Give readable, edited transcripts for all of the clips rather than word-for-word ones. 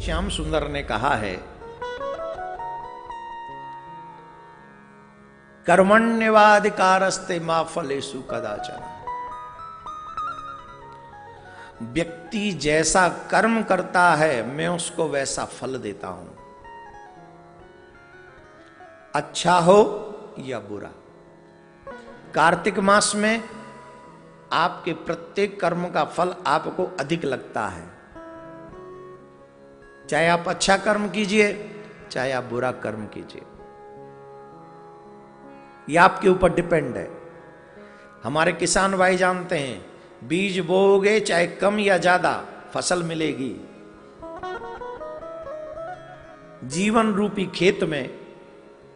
श्याम सुंदर ने कहा है, कर्मण्यवाधिकारस्ते मा फलेषु कदाचन। व्यक्ति जैसा कर्म करता है मैं उसको वैसा फल देता हूं, अच्छा हो या बुरा। कार्तिक मास में आपके प्रत्येक कर्म का फल आपको अधिक लगता है, चाहे आप अच्छा कर्म कीजिए चाहे आप बुरा कर्म कीजिए, यह आपके ऊपर डिपेंड है। हमारे किसान भाई जानते हैं, बीज बोओगे चाहे कम या ज्यादा फसल मिलेगी। जीवन रूपी खेत में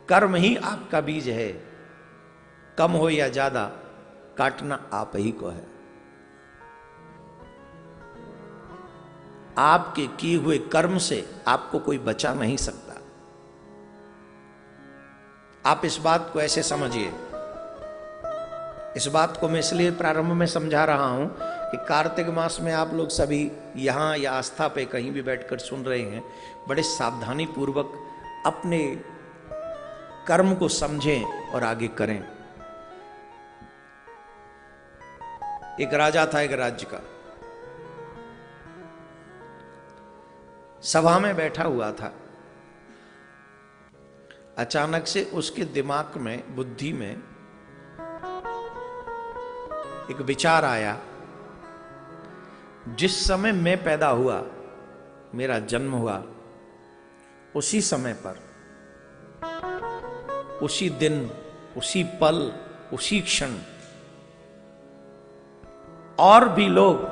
कर्म ही आपका बीज है, कम हो या ज्यादा काटना आप ही को है। आपके किए हुए कर्म से आपको कोई बचा नहीं सकता। आप इस बात को ऐसे समझिए। इस बात को मैं इसलिए प्रारंभ में समझा रहा हूं कि कार्तिक मास में आप लोग सभी यहां या आस्था पे कहीं भी बैठकर सुन रहे हैं, बड़े सावधानी पूर्वक अपने कर्म को समझें और आगे करें। एक राजा था एक राज्य का, सभा में बैठा हुआ था। अचानक से उसके दिमाग में, बुद्धि में एक विचार आया, जिस समय मैं पैदा हुआ, मेरा जन्म हुआ, उसी समय पर, उसी दिन, उसी पल, उसी क्षण और भी लोग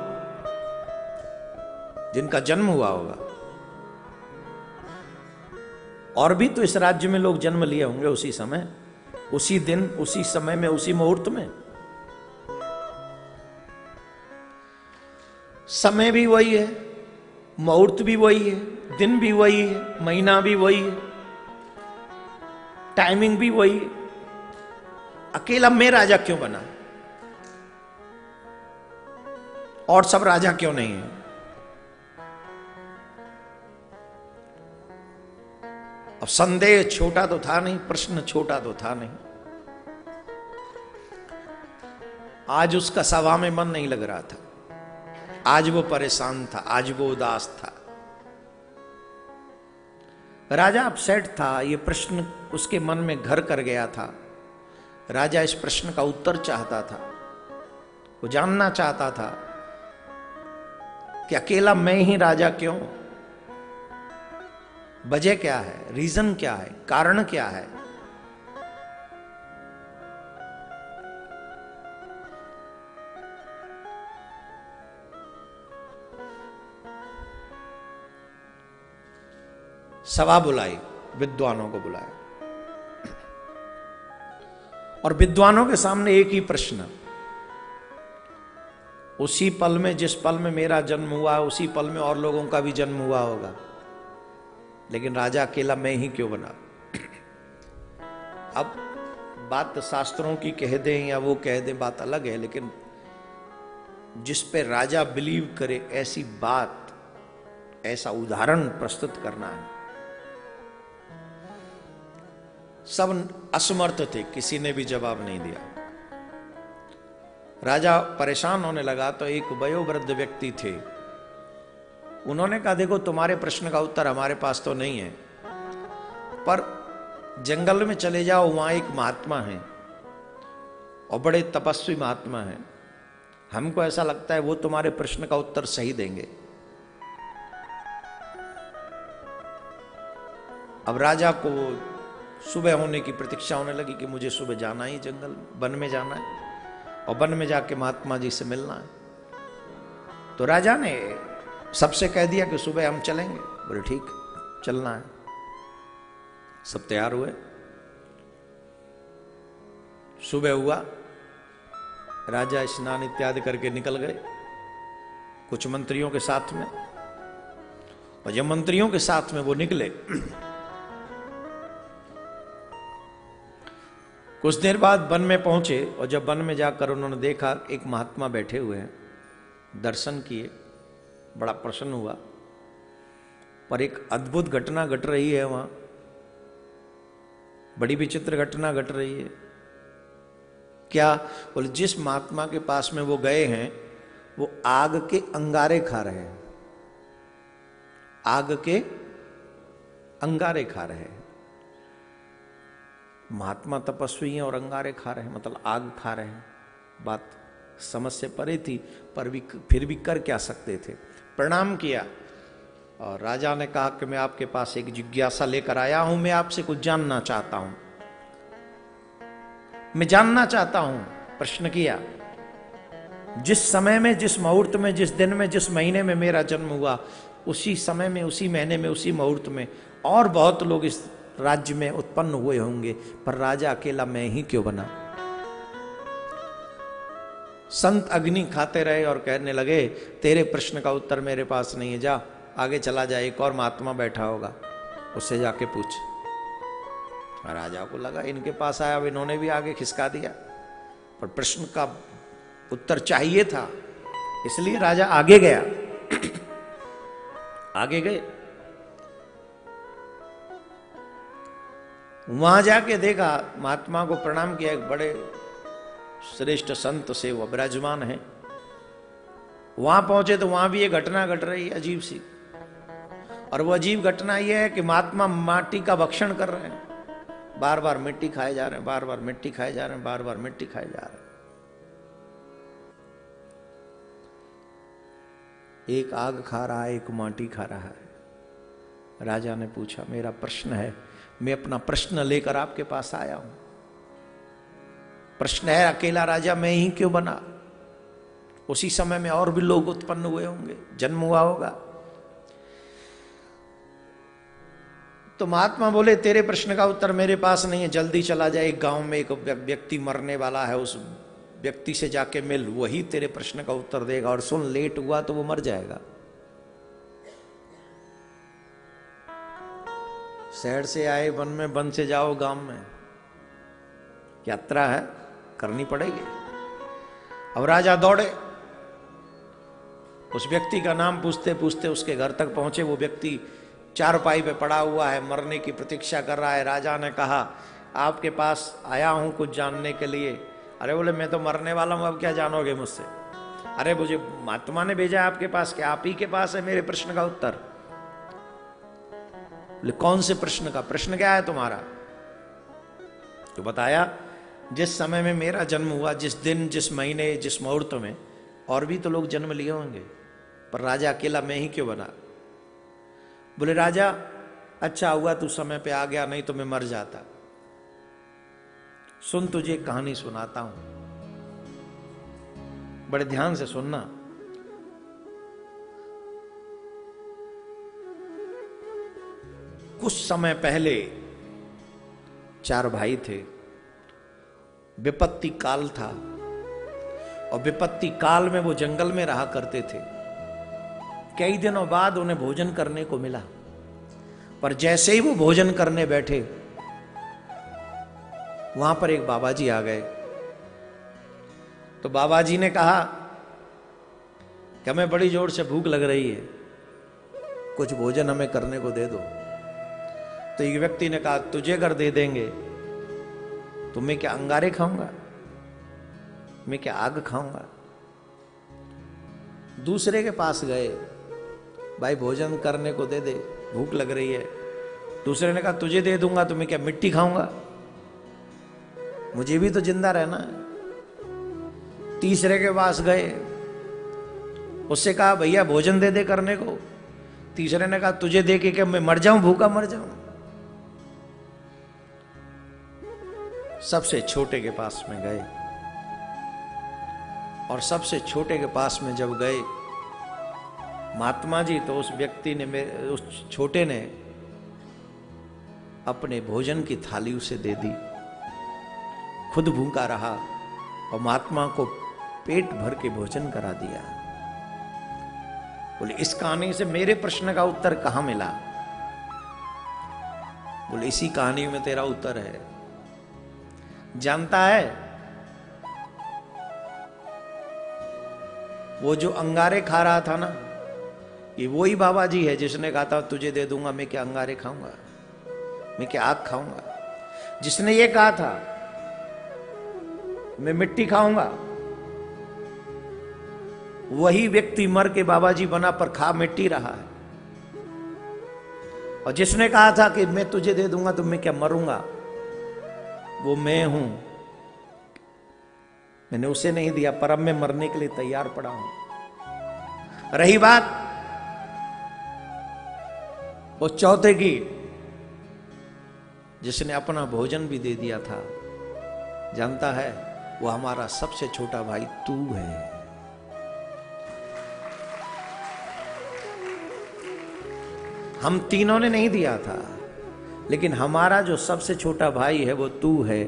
जिनका जन्म हुआ होगा, और भी तो इस राज्य में लोग जन्म लिए होंगे उसी समय, उसी दिन, उसी समय में, उसी मुहूर्त में। समय भी वही है, मुहूर्त भी वही है, दिन भी वही है, महीना भी वही है, टाइमिंग भी वही है। अकेला मैं राजा क्यों बना और सब राजा क्यों नहीं है? अब संदेह छोटा तो था नहीं, प्रश्न छोटा तो था नहीं। आज उसका सभा में मन नहीं लग रहा था, आज वो परेशान था, आज वो उदास था। राजा अपसेट था, ये प्रश्न उसके मन में घर कर गया था। राजा इस प्रश्न का उत्तर चाहता था, वो जानना चाहता था कि अकेला मैं ही राजा क्यों, वजह क्या है, रीजन क्या है, कारण क्या है। सभा बुलाई, विद्वानों को बुलाया और विद्वानों के सामने एक ही प्रश्न, उसी पल में, जिस पल में मेरा जन्म हुआ, उसी पल में और लोगों का भी जन्म हुआ होगा, लेकिन राजा अकेला मैं ही क्यों बना। अब बात तो शास्त्रों की कह दें या वो कह दें, बात अलग है, लेकिन जिस पे राजा बिलीव करे ऐसी बात, ऐसा उदाहरण प्रस्तुत करना है। सब असमर्थ थे, किसी ने भी जवाब नहीं दिया। राजा परेशान होने लगा तो एक वयोवृद्ध व्यक्ति थे, उन्होंने कहा, देखो तुम्हारे प्रश्न का उत्तर हमारे पास तो नहीं है, पर जंगल में चले जाओ, वहां एक महात्मा है और बड़े तपस्वी महात्मा है, हमको ऐसा लगता है वो तुम्हारे प्रश्न का उत्तर सही देंगे। अब राजा को सुबह होने की प्रतीक्षा होने लगी कि मुझे सुबह जाना ही, जंगल वन में जाना है और वन में जाके महात्मा जी से मिलना है। तो राजा ने सबसे कह दिया कि सुबह हम चलेंगे। बोले ठीक, चलना है। सब तैयार हुए, सुबह हुआ, राजा स्नान इत्यादि करके निकल गए कुछ मंत्रियों के साथ में। और जब मंत्रियों के साथ में वो निकले, कुछ देर बाद वन में पहुंचे और जब वन में जाकर उन्होंने देखा एक महात्मा बैठे हुए हैं, दर्शन किए, बड़ा प्रसन्न हुआ पर एक अद्भुत घटना घट रही है वहां, बड़ी विचित्र घटना घट रही है। क्या? बोले जिस महात्मा के पास में वो गए हैं वो आग के अंगारे खा रहे हैं, आग के अंगारे खा रहे हैं। महात्मा तपस्वी हैं और अंगारे खा रहे हैं, मतलब आग खा रहे हैं। बात समझ से परे थी, पर भी फिर भी कर क्या सकते थे। प्रणाम किया और राजा ने कहा कि मैं आपके पास एक जिज्ञासा लेकर आया हूं, मैं आपसे कुछ जानना चाहता हूं, मैं जानना चाहता हूं। प्रश्न किया, जिस समय में, जिस मुहूर्त में, जिस दिन में, जिस महीने में मेरा जन्म हुआ, उसी समय में, उसी महीने में, उसी मुहूर्त में और बहुत लोग इस राज्य में उत्पन्न हुए होंगे, पर राजा अकेला मैं ही क्यों बना? संत अग्नि खाते रहे और कहने लगे, तेरे प्रश्न का उत्तर मेरे पास नहीं है, जा आगे चला जा, एक और महात्मा बैठा होगा, उससे जाके पूछ। राजा को लगा इनके पास आया, अब इन्होंने भी आगे खिसका दिया, पर प्रश्न का उत्तर चाहिए था, इसलिए राजा आगे गया। आगे गए, वहां जाके देखा, महात्मा को प्रणाम किया, एक बड़े श्रेष्ठ संत से वो विराजमान है। वहां पहुंचे तो वहां भी एक घटना घट रही है अजीब सी, और वो अजीब घटना यह है कि महात्मा माटी का भक्षण कर रहे हैं, बार बार मिट्टी खाए जा रहे हैं, बार बार मिट्टी खाए जा रहे हैं, बार बार मिट्टी खाए जा रहे हैं। एक आग खा रहा है, एक माटी खा रहा है। राजा ने पूछा, मेरा प्रश्न है, मैं अपना प्रश्न लेकर आपके पास आया हूं। प्रश्न है, अकेला राजा मैं ही क्यों बना? उसी समय में और भी लोग उत्पन्न हुए होंगे, जन्म हुआ होगा। तो महात्मा बोले, तेरे प्रश्न का उत्तर मेरे पास नहीं है, जल्दी चला जाए, एक गांव में एक व्यक्ति मरने वाला है, उस व्यक्ति से जाके मिल, वही तेरे प्रश्न का उत्तर देगा। और सुन, लेट हुआ तो वो मर जाएगा। शहर से आए वन में, वन से जाओ गांव में, यात्रा है, करनी पड़ेगी। अब राजा दौड़े, उस व्यक्ति का नाम पूछते पूछते उसके घर तक पहुंचे। वो व्यक्ति चारपाई पे पड़ा हुआ है, मरने की प्रतीक्षा कर रहा है। राजा ने कहा, आपके पास आया हूं कुछ जानने के लिए। अरे बोले, मैं तो मरने वाला हूं, अब क्या जानोगे मुझसे? अरे मुझे महात्मा ने भेजा आपके पास, कि आप ही के पास है मेरे प्रश्न का उत्तर। बोले, कौन से प्रश्न का? प्रश्न क्या है तुम्हारा? तो बताया, जिस समय में मेरा जन्म हुआ, जिस दिन, जिस महीने, जिस मुहूर्त में, और भी तो लोग जन्म लिए होंगे, पर राजा अकेला मैं ही क्यों बना? बोले, राजा अच्छा हुआ तू समय पे आ गया, नहीं तो मैं मर जाता। सुन, तुझे एक कहानी सुनाता हूं, बड़े ध्यान से सुनना। कुछ समय पहले 4 भाई थे, विपत्ति काल था, और विपत्ति काल में वो जंगल में रहा करते थे। कई दिनों बाद उन्हें भोजन करने को मिला, पर जैसे ही वो भोजन करने बैठे, वहां पर एक बाबा जी आ गए। तो बाबा जी ने कहा कि हमें बड़ी जोर से भूख लग रही है, कुछ भोजन हमें करने को दे दो। तो एक व्यक्ति ने कहा, तुझे अगर दे देंगे तो मैं क्या अंगारे खाऊंगा, मैं क्या आग खाऊंगा? दूसरे के पास गए, भाई भोजन करने को दे दे, भूख लग रही है। दूसरे ने कहा, तुझे दे दूंगा तो मैं क्या मिट्टी खाऊंगा, मुझे भी तो जिंदा रहना है। तीसरे के पास गए, उससे कहा, भैया भोजन दे दे करने को। तीसरे ने कहा, तुझे दे के क्या मैं मर जाऊं, भूखा मर जाऊं? सबसे छोटे के पास में गए, और सबसे छोटे के पास में जब गए महात्मा जी, तो उस व्यक्ति ने, उस छोटे ने अपने भोजन की थाली उसे दे दी, खुद भूखा रहा और महात्मा को पेट भर के भोजन करा दिया। बोले, इस कहानी से मेरे प्रश्न का उत्तर कहां मिला? बोले, इसी कहानी में तेरा उत्तर है। जानता है, वो जो अंगारे खा रहा था ना, ये वही बाबा जी है जिसने कहा था तुझे दे दूंगा, मैं क्या अंगारे खाऊंगा, मैं क्या आग खाऊंगा। जिसने ये कहा था मैं मिट्टी खाऊंगा, वही व्यक्ति मर के बाबा जी बना पर खा मिट्टी रहा है। और जिसने कहा था कि मैं तुझे दे दूंगा तो मैं क्या मरूंगा, वो मैं हूं। मैंने उसे नहीं दिया पर अब मैं मरने के लिए तैयार पड़ा हूं। रही बात वो चौथे की, जिसने अपना भोजन भी दे दिया था, जानता है वो हमारा सबसे छोटा भाई तू है। हम तीनों ने नहीं दिया था, लेकिन हमारा जो सबसे छोटा भाई है वो तू है।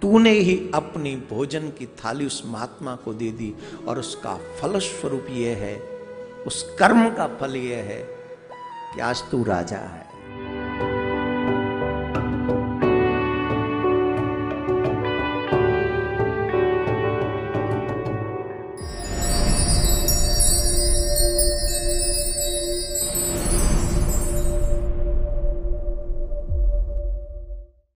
तूने ही अपनी भोजन की थाली उस महात्मा को दे दी और उसका फलस्वरूप यह है, उस कर्म का फल यह है कि आज तू राजा है।